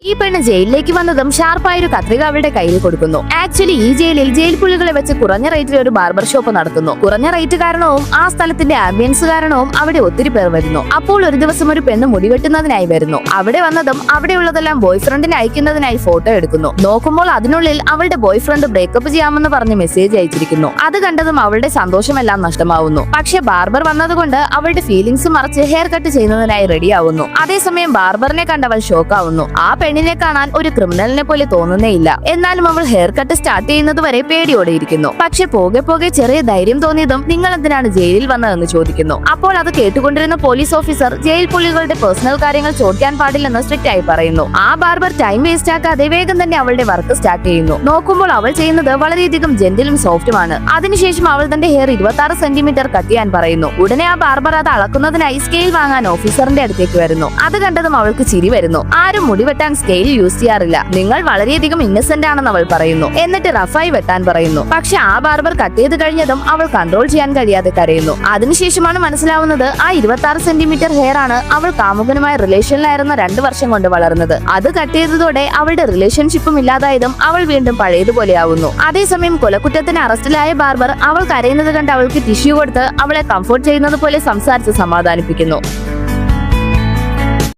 ഈ പെണ്ണ് ജയിലിലേക്ക് വന്നതും ഷാർപ്പായ ഒരു കത്രിക അവളുടെ കയ്യിൽ കൊടുക്കുന്നു. ആക്ച്വലി ഈ ജയിലിൽ ജയിൽ പുള്ളികളെ വെച്ച് കുറഞ്ഞ റേറ്റിൽ ഒരു ബാർബർ ഷോപ്പ് നടത്തുന്നു. കുറഞ്ഞ റേറ്റ് കാരണവും ആ സ്ഥലത്തിന്റെ ആംബിയൻസ് കാരണവും അവിടെ ഒത്തിരി പേർ വരുന്നു. അപ്പോൾ ഒരു ദിവസം ഒരു പെണ്ണ് മുടിവെട്ടുന്നതിനായി വരുന്നു. അവിടെ വന്നതും അവിടെയുള്ളതെല്ലാം ബോയ് ഫ്രണ്ടിനെ അയക്കുന്നതിനായി ഫോട്ടോ എടുക്കുന്നു. നോക്കുമ്പോൾ അതിനുള്ളിൽ അവളുടെ ബോയ് ഫ്രണ്ട് ബ്രേക്കപ്പ് ചെയ്യാമെന്ന് പറഞ്ഞ് മെസ്സേജ് അയച്ചിരിക്കുന്നു. അത് കണ്ടതും അവളുടെ സന്തോഷമെല്ലാം നഷ്ടമാവുന്നു. പക്ഷെ ബാർബർ വന്നതുകൊണ്ട് അവളുടെ ഫീലിംഗ്സ് മറിച്ച് ഹെയർ കട്ട് ചെയ്യുന്നതിനായി റെഡി ആവുന്നു. അതേസമയം ബാർബറിനെ കണ്ട് അവൾ ഷോക്കാവുന്നു. ആ പെണ്ണിനെ കാണാൻ ഒരു ക്രിമിനലിനെ പോലെ തോന്നുന്നേയില്ല. എന്നാലും അവൾ ഹെയർ കട്ട് സ്റ്റാർട്ട് ചെയ്യുന്നത് വരെ പേടിയോടെ ഇരിക്കുന്നു. പക്ഷെ പോകെ പോകെ ചെറിയ ധൈര്യം തോന്നിയതും നിങ്ങൾ എന്തിനാണ് ജയിലിൽ വന്നതെന്ന് ചോദിക്കുന്നു. അപ്പോൾ അത് കേട്ടുകൊണ്ടിരുന്ന പോലീസ് ഓഫീസർ ജയിൽ പുള്ളികളുടെ പേഴ്സണൽ കാര്യങ്ങൾ ചോദിക്കാൻ പാടില്ലെന്ന് സ്ട്രിക്റ്റ് ആയി പറയുന്നു. ആ ബാർബർ ടൈം വേസ്റ്റ് ആക്കാതെ വേഗം തന്നെ അവളുടെ വർക്ക് സ്റ്റാർട്ട് ചെയ്യുന്നു. നോക്കുമ്പോൾ അവൾ ചെയ്യുന്നത് വളരെയധികം ജെന്റിലും സോഫ്റ്റുമാണ്. അതിനുശേഷം അവൾ തന്റെ ഹെയർ 26 സെന്റിമീറ്റർ കട്ട് ചെയ്യാൻ പറയുന്നു. ഉടനെ ആ ബാർബർ അത് അളക്കുന്നതിനായി സ്കെയിൽ വാങ്ങാൻ ഓഫീസറിന്റെ അടുത്തേക്ക് വരുന്നു. അത് കണ്ടതും അവൾക്ക് ചിരി വരുന്നു. ആരും മുടി വെട്ടാൻ സ്കെയിൽ യൂസ് ചെയ്യാറില്ല, നിങ്ങൾ വളരെയധികം ഇന്നസെന്റ് ആണെന്ന് അവൾ പറയുന്നു. എന്നിട്ട് റഫായി വെട്ടാൻ പറയുന്നു. പക്ഷെ ആ ബാർബർ കട്ട് ചെയ്ത് കഴിഞ്ഞതും അവൾ കൺട്രോൾ ചെയ്യാൻ കഴിയാതെ കരയുന്നു. അതിനുശേഷമാണ് മനസ്സിലാവുന്നത് ആ 26 സെന്റിമീറ്റർ ഹെയർ ആണ് അവൾ കാമുകനുമായ റിലേഷനിലായിരുന്ന 2 വർഷം കൊണ്ട് വളർന്നത്. അത് കട്ട് ചെയ്തതോടെ അവളുടെ റിലേഷൻഷിപ്പും ഇല്ലാതായതും അവൾ വീണ്ടും പഴയതുപോലെയാവുന്നു. അതേസമയം കൊലക്കുറ്റത്തിന് അറസ്റ്റിലായ ബാർബർ അവൾ കരയുന്നത് കണ്ട് അവൾക്ക് ടിഷ്യൂ കൊടുത്ത് അവളെ കംഫോർട്ട് ചെയ്യുന്നത് പോലെ സംസാരിച്ച് സമാധാനിപ്പിക്കുന്നു.